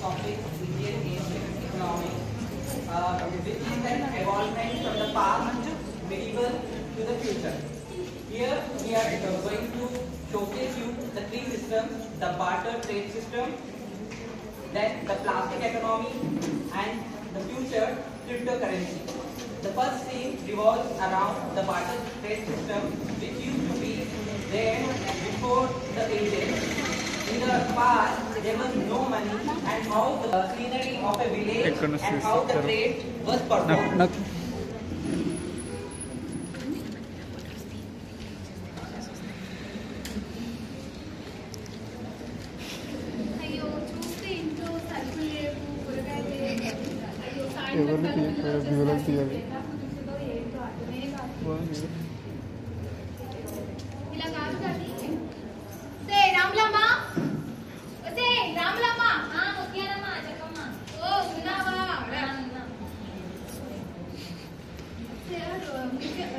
topic Indian ancient economics, which is an evolvement from the past, medieval to the future. Here we are going to showcase you the three systems: the barter trade system, then the plastic economy, and the future cryptocurrency. The first scene revolves around the barter trade system, which used to be there before the ages. In the past, there was no money, and how the scenery of a village and how the trade was performed.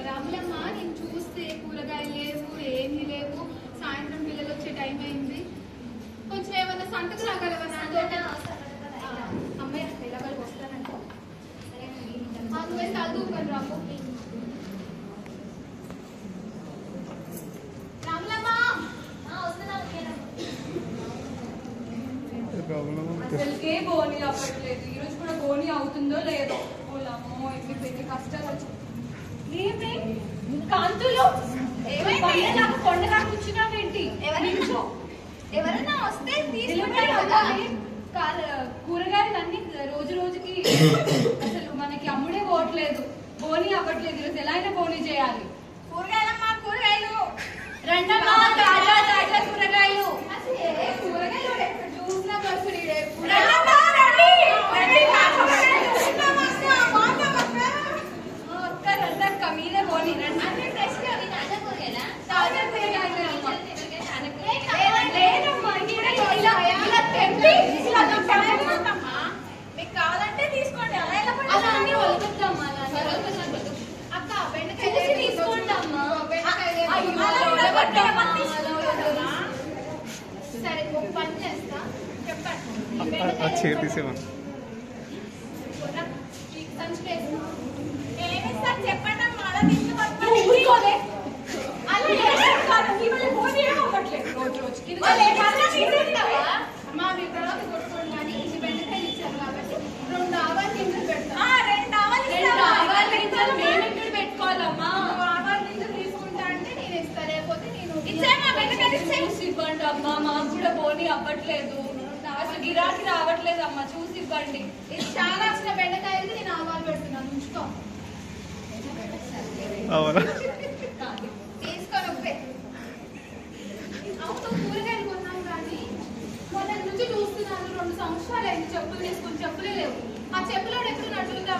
Ramulamma నేను చూస్తే కూరగాయలు లేవు ఏమీ లేవు సాయంత్రం పిల్లలు వచ్చే time అయింది కొంచెం ఏమన్నా సంతకు రాగలవా అమ్మాయి పిల్లగాళ్ళు వస్తానంట నువ్వే చదువుకొని రాము రాములమ్మ అసలుకే బోని అవ్వట్లేదు ఈరోజు కూడా బోని అవుతుందో లేదో ఓలమ్మో ఇవి పెద్ద కష్టాలు వచ్చాయి ఏమే కాంతులు కొండగా కూర్చున్నావేంటి ఎవరైనా వస్తే కూరగాయలు అన్ని రోజు రోజుకి అసలు మనకి అమ్ముడే పోవట్లేదు బోని అవ్వట్లేదు ఈరోజు ఎలా అయినా బోని చేయాలి కూరగాయలమ్మా కూరగాయలు రెండమ్మా తాజా తాజా కూరగాయలు కూరగాయలు చూసిన ఖర్చు మీదే బోని తాజా కూరగాయలు మీకు కావాలంటే తీసుకోండి అలా అన్ని వలుపుతామ్మా అక్క బెండకాయ తీసుకోండి అమ్మా సరే ఒక పని చేస్తా చెప్పండి సంచి ఏమిస్తారు చెప్పండి అమ్మా అలా తీసుకుని మా మీ తర్వాత కొట్టుకోండి కానీ ఇది బెండకాయలు ఇచ్చారు కాబట్టి 2 ఆవాలు గింజలు పెడతాం 2 ఆవాలు మేము ఇక్కడ పెట్టుకోవాలమ్మా ఆవాలు గింజలు తీసుకుంటా అంటే నేను ఇస్తా లేకపోతే నేను ఇచ్చేమా బెండకాయలు చూసి ఇవ్వండి అమ్మా మాకు కూడా బోని అవ్వట్లేదు అసలు గిరాకీ రావట్లేదు అమ్మా చూసి ఇవ్వండి ఇది చాలా వచ్చిన బెండకాయలు నేను ఆవాలు పెడుతున్నాను ఉంచుకో తీసుకొని ఒప్పే అవును కూరగాయలు కొన్నాం కానీ మొదటి నుంచి చూస్తున్నాను 2 సంవత్సరాలు అయింది చెప్పులు తీసుకుని చెప్పులే లేవు ఆ చెప్పులో ఎప్పుడు నడుచుకుంటాం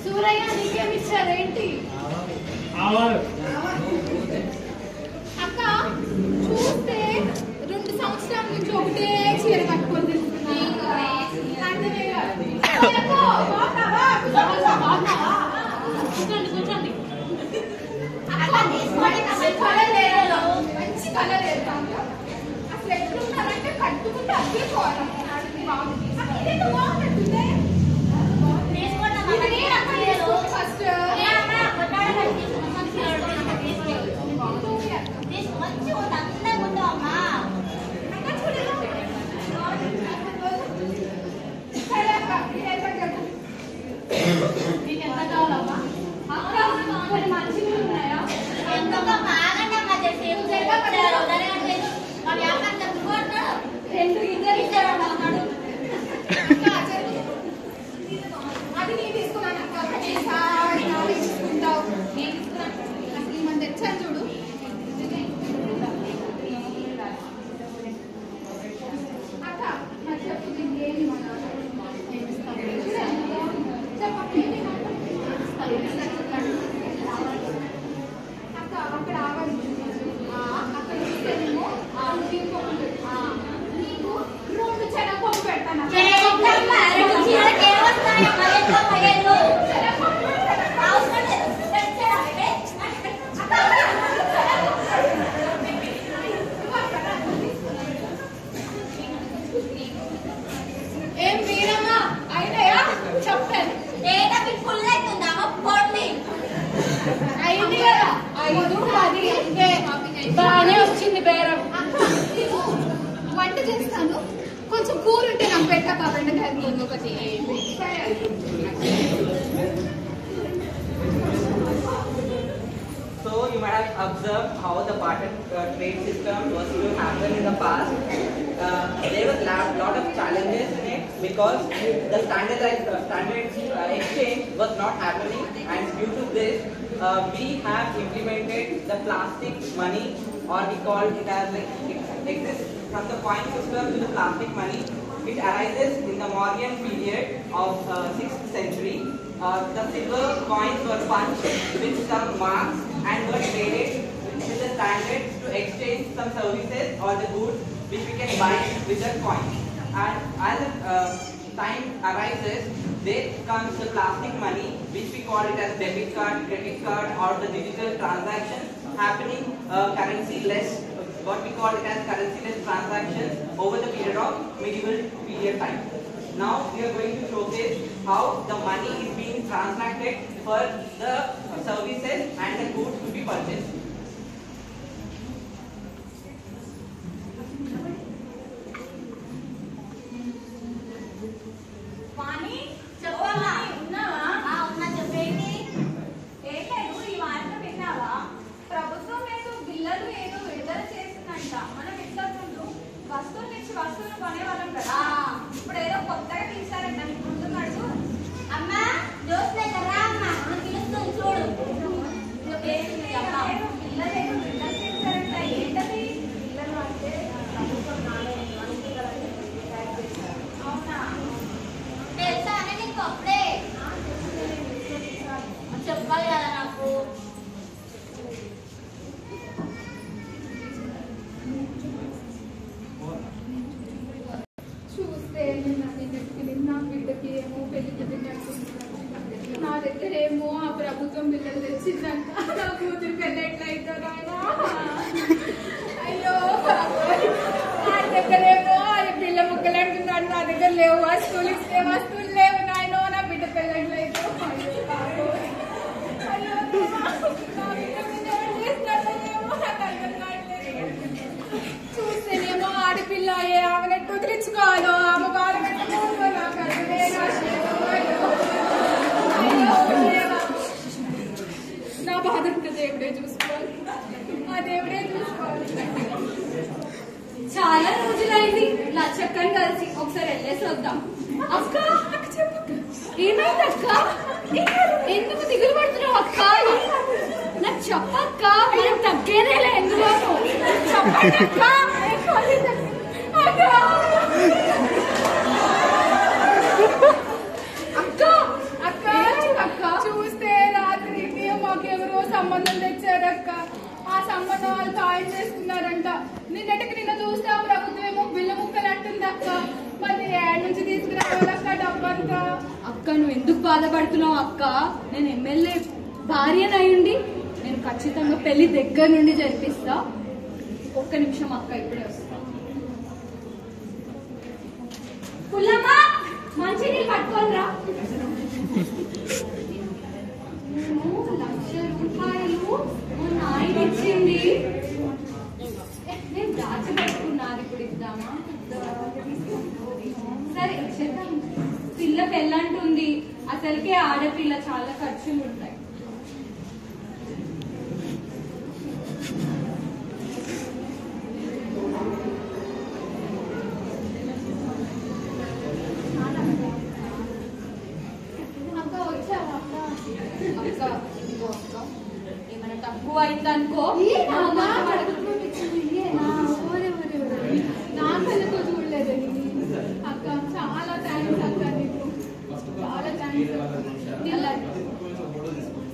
సూరయ్య నీకేమిచ్చారేంటి ఆవాలు అక్క వచ్చింది బేరం. వంట చేస్తాను, కొంచెం కూర ఉంటే నాకు పెట్టక బెండకాయ ఒకటి. So you might have observed how the barter trade system was to happen in the past. There was a lot of challenges in it because the standard exchange was not happening, and due to this, we have implemented the plastic money, or we call it as like it exists from the coin system to the plastic money. It arises in the Mauryan period of 6th century. The silver coins were punched with some marks and were traded with the standards to exchange some services or the goods which we can buy with the coin. And as time arises, there comes the plastic money, which we call it as debit card, credit card, or the digital transaction happening currency-less, what we call it as currency-less transactions over the period of medieval period time. Now we are going to showcase how the money is being transacted for the services and the goods to be purchased. వాణి చెప్పమ్మా. ఉన్నావా? ఉన్నా. చెప్పేంటి? ఏం లేదు, ఈ వార్త విన్నావా? ప్రభుత్వం ఏదో బిల్లులు ఏదో విడుదల చేసిందంట. మనం ఇంతకు ముందు వస్తువుల నుంచి వస్తువులు కొనేవాళ్ళం కదా, ఇప్పుడు ఏదో కొత్తగా తీసారంట. నీకు ముందు అడుగు. అమ్మా దోస్తు కదా అమ్మా, పిలుస్తుంది చూడు. పిల్లలు ఏదో విడుదల చేశారంట. ఏంటది? పిల్లలు అంటే ప్రభుత్వం అవునా? తెలుసా అని నీకు అప్పుడే చెప్పాలి కదా నాకు. చూస్తే నా బిడ్డకి ఏమో పెళ్లి నా దగ్గర ఏమో ఆ ప్రభుత్వం బిడ్డలు తెచ్చిందంట. నా కూతురు పెళ్లి ఎట్లయితారా? అయ్యో నా దగ్గర ఏమో అది పిల్ల ముక్కలు అంటున్నాడు, నా దగ్గర లేవు వస్తువులు. ఇస్తే వస్తువులు లేవు నాయనో, నా బిడ్డ పెళ్లి ఎట్లయితే. అయ్యో నా బిడ్డ మీద ఎవరు చేస్తాడేమో నాకు అర్థం కావట్లేదు. చూస్తేనేమో ఆడపిల్ల ఆమెను కుదిరించుకోవాలో ఆమె బాధ పెట్టుకోవాలో నాకు అర్థమే నా బాధ అంతా దేవుడే చూసుకోవాలి, ఆ దేవుడే చూసుకోవాలి. చాలా రోజులైంది లచ్చక్కని కలిసి, ఒకసారి వెళ్ళేసి వద్దాం. అక్క ఏమైంది అక్క? ఎందుకు దిగులు పడుతున్నావు అక్క? నాకు చెప్పక్క, మనం తగ్గేదేలే ఎందులోనూ. చెప్పండి అక్క. అక్క అక్క చూస్తే రాత్రికి మాకెవరో సంబంధం తెచ్చారక్క. ఆ సంబంధం వాళ్ళు ఖాయం చేసుకున్నారంట. నిన్నటికి నిన్న చూస్తే ఆ ప్రభుత్వం ఏమో బిల్ల ముక్కలు అంటుంది అక్క. మరి ఏడు నుంచి తీసుకురావాలక్క డబ్బంతా. అక్క నువ్వు ఎందుకు బాధపడుతున్నావు అక్క? నేను ఎమ్మెల్యే భార్యనయ్యుండి నేను ఖచ్చితంగా పెళ్లి దగ్గర నుండి జరిపిస్తా. ఒక్క నిమిషం అక్క, ఇప్పుడే వస్తా. పుల్లమ్మా మంచి నీళ్ళు పట్టుకొని రా. 1,00,000 రూపాయలు మా నాయన ఇచ్చింది, నేను దాచిపెట్టుకున్నాను. ఇప్పుడు ఇద్దామా? సరే ఇచ్చేద్దాం. పిల్ల పెళ్ళంటుంది, అసలుకే ఆడపిల్ల, చాలా ఖర్చులు ఉంటాయి. ఏమైనా తక్కువ అయిందనుకో నాకనుకో చూడలేదని అక్క. చాలా థ్యాంక్స్ అక్క, నీకు చాలా థ్యాంక్స్.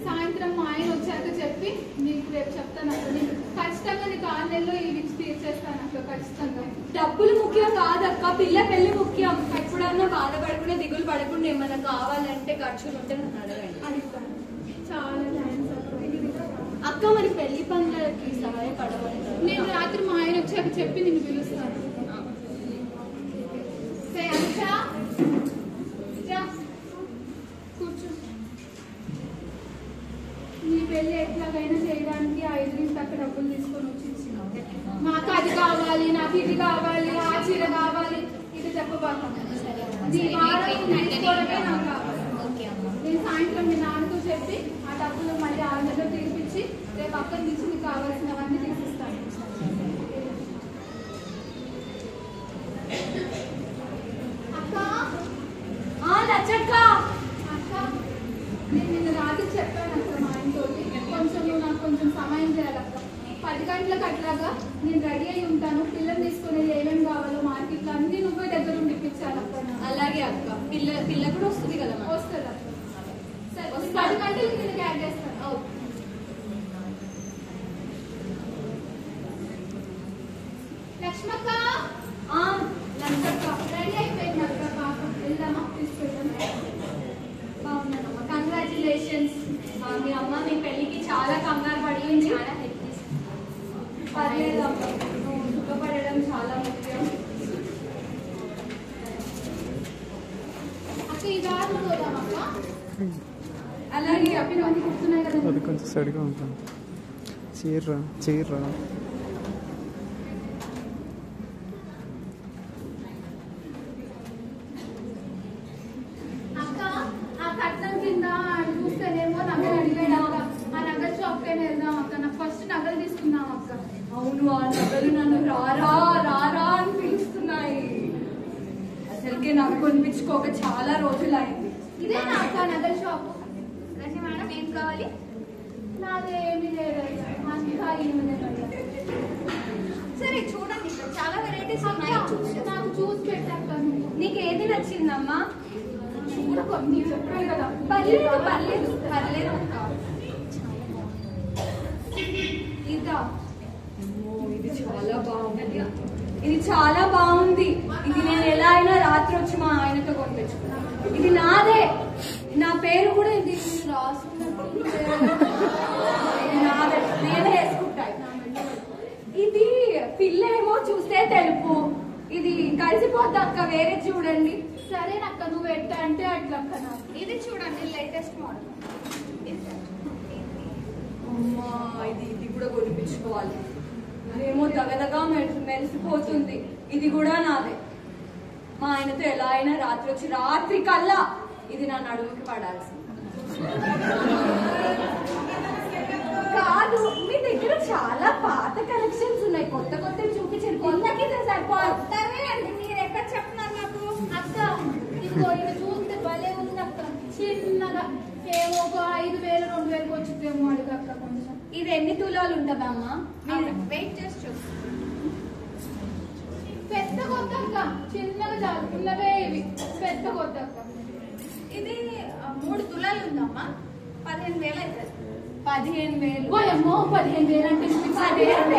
సాయంత్రం మా ఆయన వచ్చాక చెప్పి నీకు రేపు చెప్తాను అక్క. నీకు ఖచ్చితంగా నీకు 6 నెలల్లో ఈ విచ్చి తీర్చేస్తాను అక్క. ఖచ్చితంగా డబ్బులు ముఖ్యం కాదక్క, పిల్ల పెళ్లి ముఖ్యం. ఎప్పుడన్నా బాధపడకుండా దిగులు పడకుండా ఏమైనా కావాలంటే ఖర్చులు ఉంటే నన్ను అడగండి. అడుగుతాను. చాలా థ్యాంక్స్ అక్క. అక్క మరి పెళ్లి పనులకి సహాయపడవాలి. నేను రాత్రి మా ఆయన వచ్చాక చెప్పి నిన్ను పిలుస్తాను. కూర్చో. నీ పెళ్లి ఎట్లాగైనా చేయడానికి 5 నుంచి అక్కడ డబ్బులు తీసుకొని వచ్చి ఇచ్చినావు. మా కావాలి, నాకు ఇది కావాలి, ఆ చీర కావాలి, ఇది చెప్పబోతాను. తీసుకోవడమే నాకు కావాలి. నేను సాయంత్రం మీ నాన్నతో చెప్పి ఆ డబ్బులు మళ్ళీ 6 నెలలు తీర్పించి రేపు అక్కడి నుంచి మీకు కావాల్సినవన్నీ తీసిస్తాను. అక్క లచ్చక్క అక్క నేను నిన్న రాత్రి చెప్పాను అక్క మా ఆయనతో, కొంచెం నువ్వు నాకు కొంచెం సమయం చేయాలక్క. 10 గంటలకు అట్లాగా నేను రెడీ అయి ఉంటాను. పిల్లలు తీసుకుని ఏమేమి కావాలో మార్కెట్లో అన్ని నువ్వే దగ్గర ఉండి ఇప్పించాలక్క. అలాగే అక్క. పిల్ల కూడా వస్తుంది కదా? వస్తుంది అక్క. సరే 10 గంటలకి నేను క్యాడ్ చేస్తాను. లక్ష్మక్క లచ్చక్క రెడీ అయిపోయింది అక్క. పాప వెళ్దామా? తీసుకెళ్దాం. బాగున్నానమ్మా. కంగ్రాచులేషన్స్. మీ అమ్మ మీ పెళ్ళికి చాలా కంగారు పడింది. పర్లేదు అమ్మ, నువ్వు సుఖపడడం చాలా ముఖ్యం. అక్క ఈ దారి పోదాం అక్క. అలాగే అప్పుడు అన్ని గుర్తున్నాయి కదా. అది కొంచెం సరిగా ఉంటుంది. చీర్రా అక్క ఆ కట్నం కింద చూస్తేనేమో నగలు అడిగాడు అక్క. ఆ నగల షాప్ కైనా వెళ్దాం అక్క. నాకు ఫస్ట్ నగలు తీసుకుందాం అక్క. అవును, ఆ నగలు నన్ను రారా రారా అని పిలుస్తున్నాయి. అసలుకే నాకు కొనిపించుకోక చాలా రోజులైంది. ఇదే నా అక్క నగల షాప్. రజని మేడం, ఏం కావాలి? నాదేమీ లేదు అంతా ఏమి లేదు. సరే చూడండి, ఇక్కడ చాలా వెరైటీస్ ఉన్నాయి. నాకు చూసి పెట్టాక నీకు ఏది నచ్చిందమ్మా? చూడకు నీకు చెప్పాను కదా. పర్లేదు పర్లేదు పర్లేదు అక్క. ఇదా? ఇది చాలా బాగుంది. ఇది చాలా బాగుంది. ఇది నేను ఎలా అయినా రాత్రి వచ్చి మా ఆయనతో కొనిపించుకున్నాను. ఇది నాదే. నా పేరు కూడా ఇది రాసుకున్నప్పుడు ఇది నాదే. నేనే వేసుకుంటాను. ఇది పిల్ల ఏమో చూస్తే తెలుపు. ఇది కలిసిపోద్ది అక్క. వేరే చూడండి. సరేనక్క, నువ్వు ఎట్లా అంటే అట్లా అక్క. నాకు ఇది చూడండి, లేటెస్ట్ మోడల్. అమ్మా, ఇది కూడా కొనిపించుకోవాలి. అదేమో దగదగా మెరిసిపోతుంది. ఇది కూడా నాదే. మా ఆయనతో ఎలా అయినా రాత్రి వచ్చి రాత్రి కల్లా ఇది నా నడుముకి పడాల్సింది. కాదు, మీ దగ్గర చాలా పాత కలెక్షన్స్ ఉన్నాయి. కొత్త కొత్త చూపించండి. కొత్తకి సరిపోతానే అండి. మీరు ఎక్కడ చెప్తున్నారు నాకు? అక్క ఇదిగో ఇది చూస్తే భలే ఉంది అక్క. చిన్నగా ఏమో ఒక 5,000 2,000 వచ్చిందేమో అడుగు అక్క. కొంచెం ఇది ఎన్ని తులాలు ఉంటుందమ్మా? మీరు వెయిట్ చేసి చూస్తాను. పెద్ద కొత్త అక్క. చిన్నగా చాలు. చిన్నవే ఇవి. పెద్ద కొత్త అక్క. ఇది 3 తులాలు ఉందమ్మా. 15,000 అవుతుంది. 15,000. ఓయమ్మో 15,000 అంటే 15,000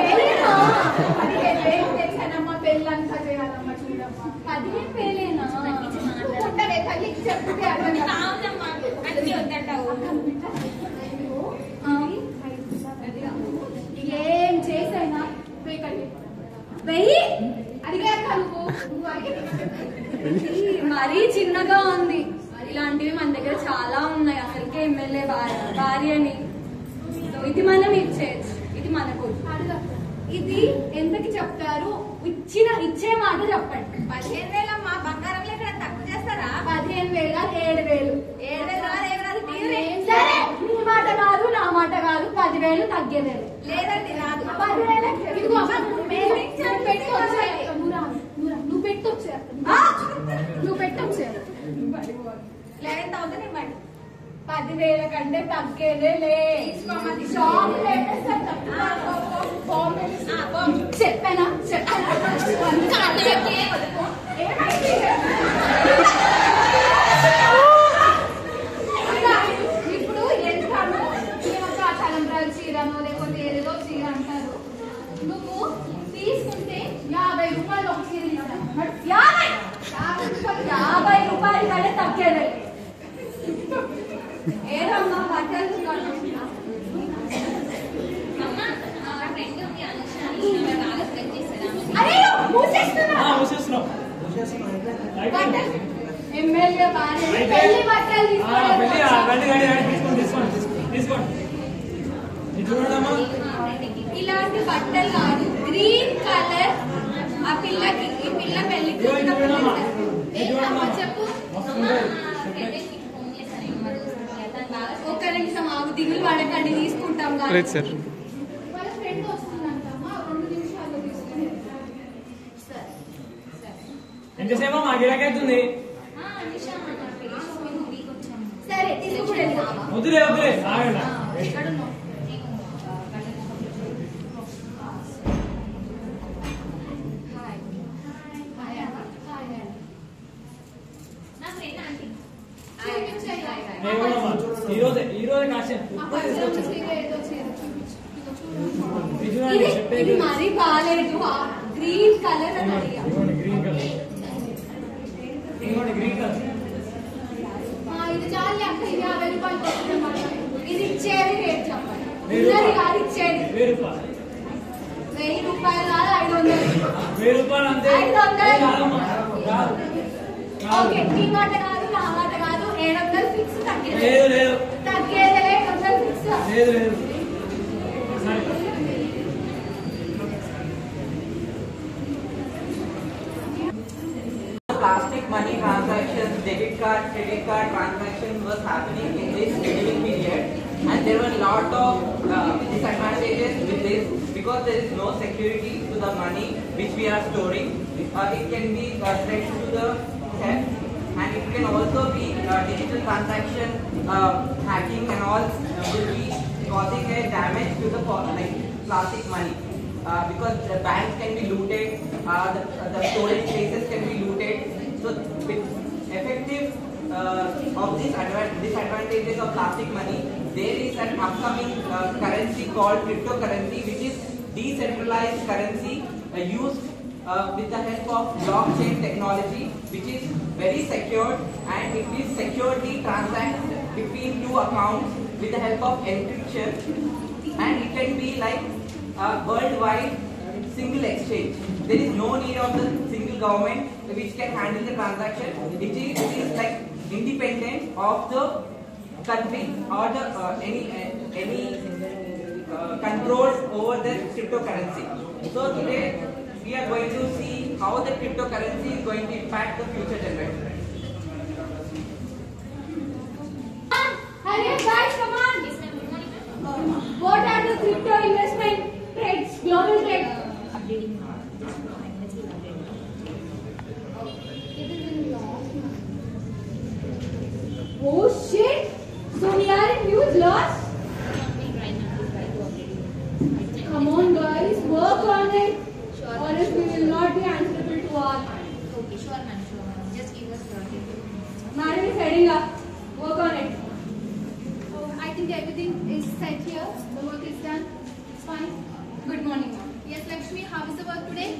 తెచ్చానమ్మా. పెళ్ళంతా చేయాలమ్మా. చూడమ్మా 15,000 పుట్టలే తల్లికి చెప్తే అర్థం కాదు. అన్ని వద్దంటావు. ఏం చేసైనా వేకండి. వెయ్యి అడిగాక నువ్వు మరీ చిన్నగా ఉంది. ఇలాంటివి మన దగ్గర చాలా ఉన్నాయి. అసలుకే ఎమ్మెల్యే భార్యని. ఇది మనం ఇచ్చేయచ్చు. ఇది మనకు. ఇది ఎంతకి చెప్తారు? ఇచ్చే మాట చెప్పండి. 15,000 అమ్మా. బంగారంలో ఇక్కడ తక్కువ చేస్తారా? 15,000 కాదు, 7,000. 7,000 సరే, నీ మాట కాదు నా మాట కాదు. 10,000 తగ్గేదేలేదు. లేదండి, రాదు. 10,000 ఇదిగో అమ్మ, నువ్వు పెట్టొచ్చే. నువ్వు పెట్టొచ్చే. 11,000 ఇవ్వండి. 10,000 కంటే తగ్గేదేలే. షాప్ చెప్పానా ఇప్పుడు వెళ్తాను. తలంబ్రాలు చీరను లేకపోతే ఏదేదో చీర అంటారు. నువ్వు తీసుకుంటే 50 రూపాయలు ఒక చీర ఇస్తాను. 50 రూపాయలు కంటే తగ్గేదే. ఏదమ్మా బట్టలు ఎమ్మెల్యే భార్య పెళ్లి బట్టలు ఇలాంటి బట్టలు కాదు. గ్రీన్ కలర్ ఇబ్బందులు పడకండి, తీసుకుంటాం కానీ. Right sir. వాళ్ళ ఫ్రెండ్ వస్తుందంటమ్మా, 2 నిమిషాల్లో తీసుకుని. ఎంతసేమో మా గిరాకైతుంది. సరే తీసుకుని వెళ్దామా? వద్దులే వద్దులే ఆగండి. ఈ రోజే కాషన్ ఇది మరీ బాగాలేదు, గ్రీన్ కలర్ అని అడిగా. గ్రీన్ కలర్ గ్రీన్ కలర్ ఇది చాలు అక్క, ఇది 50 రూపాయలు కొట్టుకున్నమాట. ఇది ఇచ్చేది రేట్ చెప్పండి. ఉన్నది కాదు ఇచ్చేది. 1000 రూపాయలు. 1000 రూపాయలు కాదు, 500. 1000 రూపాయలు అంతే. 500. ఓకే, టీ మాట కాదు, నా మాట కాదు, 700 ఫిక్స్. తగ్గేది లేదు లేదు తగ్గేది 800 ఫిక్స్. లేదు లేదు. Plastic money transactions, debit card, credit card transactions was happening in this beginning period, and there were a lot of disadvantages with this because there is no security to the money which we are storing. It can be threat to the theft, and it can also be digital transaction hacking and all will be causing a damage to the plastic money. Because the banks can be looted, the storage places can be looted. So, with effective of these disadvantages of plastic money, there is an upcoming currency called cryptocurrency, which is decentralized currency used with the help of blockchain technology, which is very secure, and it is securely transact between 2 accounts with the help of encryption, and it can be like worldwide single exchange. There is no need of the single government which can handle the transaction. It is like independent of the country or the any control over the cryptocurrency. So today we are going to see how the cryptocurrency is going to impact the future generation. Hey guys, come on. What are the crypto investment trades, global trade? Oh shit! So we are in huge loss. Come on guys, work on it, or else we will not be answerable to all. Okay, sure ma'am. Just give us Madam is heading up. Work on it. I think everything is set here. The work is done. It's fine. Good morning, ma'am. Yes, Lakshmi, how is the work today?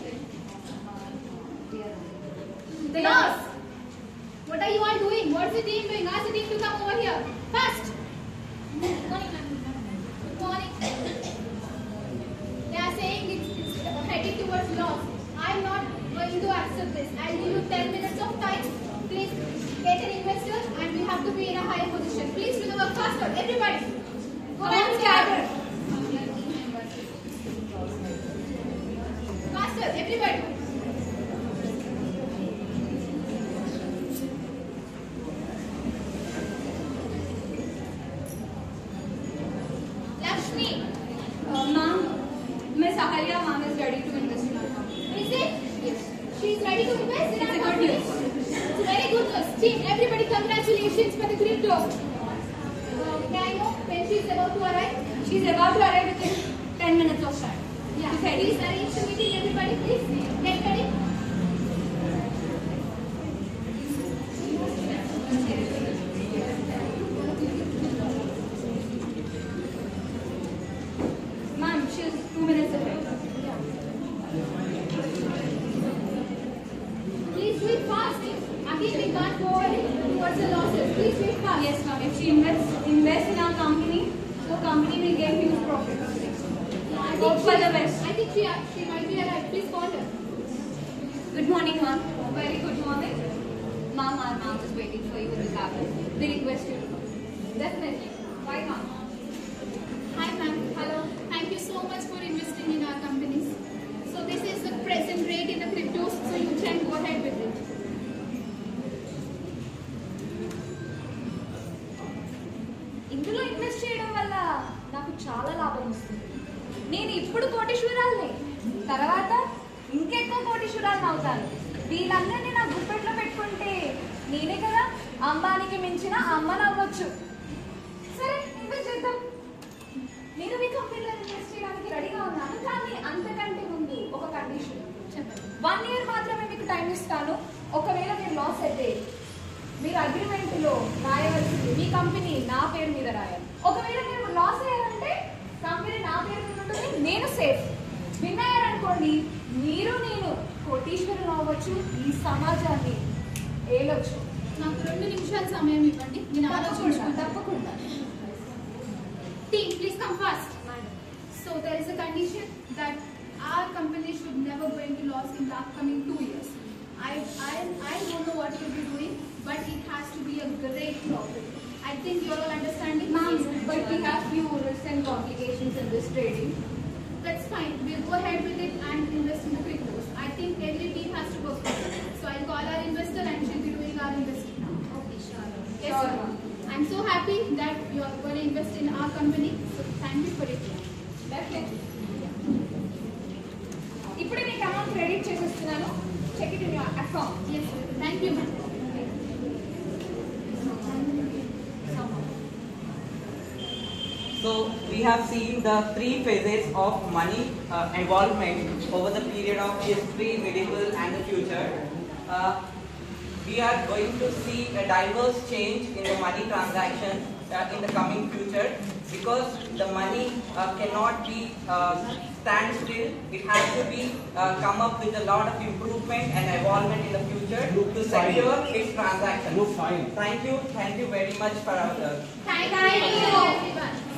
The Loss! What are you all doing? What's the team doing? Ask the team to come over here. Fast! Good morning, ma'am. Good morning. They are saying it's heading towards loss. I'm not going to accept this. I'll give you 10 minutes of time. Please get an investor and we have to be in a higher position. Please do the work faster. Everybody. Go and start. Faster, everybody. Lakshmi, Ma'am, Miss Ahalya ma'am is ready to invest in our company. is it? Yes. She's ready to invest in It's our a good company. news. It's a very good news. Team, everybody congratulations for the crypto. May I know when she's about to arrive? She's about to arrive within 10 minutes of time. Yeah. She's ready. Please arrange the meeting, everybody. Please get ready. Ma'am, she's 2 minutes ahead. Please do it fast. Again, we can't go towards the losses. Please do it fast. Yes, ma'am. If she invests in our company, the company will get huge profits. Yeah, I Hope think for the best. I think she might be arrived. Please call her. Good morning, ma'am. Very good morning. Ma'am, our ma'am is waiting for you in the cabin. We request you to come. Definitely. Why not? Hi, ma'am. Hello. Thank you so much for investing in our companies. So this is the present rate in the cryptos, so you can go ahead with it. ఇందులో invest చేయడం వల్ల కోటీశ్వరాలను అవుతాను. వీళ్ళందరినీ నా గుప్పెట్లో పెట్టుకుంటే నేనే కదా అంబానీకి మించిన అమ్మని అవ్వచ్చు. సరే ఇన్వెస్ట్ చేద్దాం. నేను మీ కంపెనీలో ఇన్వెస్ట్ చేయడానికి రెడీగా ఉన్నాను. కానీ అంతకంటే ముందు ఒక కండిషన్. చెప్పండి. 1 year మాత్రమే మీకు టైం ఇస్తాను. ఒకవేళ మీరు లాస్ అయితే మీరు అగ్రిమెంట్ లో రాయవలసింది మీ కంపెనీ నా పేరు మీద రాయాలి. ఒకవేళ మీరు లాస్ అయ్యారంటే కంపెనీ నా పేరు మీద ఉంటుంది, నేను సేఫ్. విన్ అయ్యారనుకోండి మీరు నేను కోటీశ్వరులు అవ్వచ్చు, ఈ సమాజాన్ని ఏలొచ్చు. నాకు 2 నిమిషాల సమయం ఇవ్వండి, నేను ఆలోచించుకుంటాను. తప్పకుండా. Team, please come fast. So there is a condition that our company should never go into loss in the upcoming 2 years. I don't know what we'll be doing, but it has to be a great profit. I think you're all understanding. Ma'am, but we have few risks and complications in this trading. That's fine. We'll go ahead with it and invest in the cryptos. I think every team has to work together. So I'll call our investor and she'll be doing our investing now. Okay, sure. Yes, Sure, sir. ma'am. I'm so happy that you are going to invest in our company. So thank you for it. Definitely. ఇప్పుడే మీకు amount credit చేసేస్తున్నాను. Check it in your account. Yes, sir. Thank you, ma'am. So we have seen the 3 phases of money involvement over the period of history, medieval and the future. We are going to see a diverse change in the money transactions in the coming future, because the money cannot be stand still. It has to be come up with a lot of improvement and evolvement in the future to secure its transactions. Look fine. Thank you very much for our Thank you, everyone.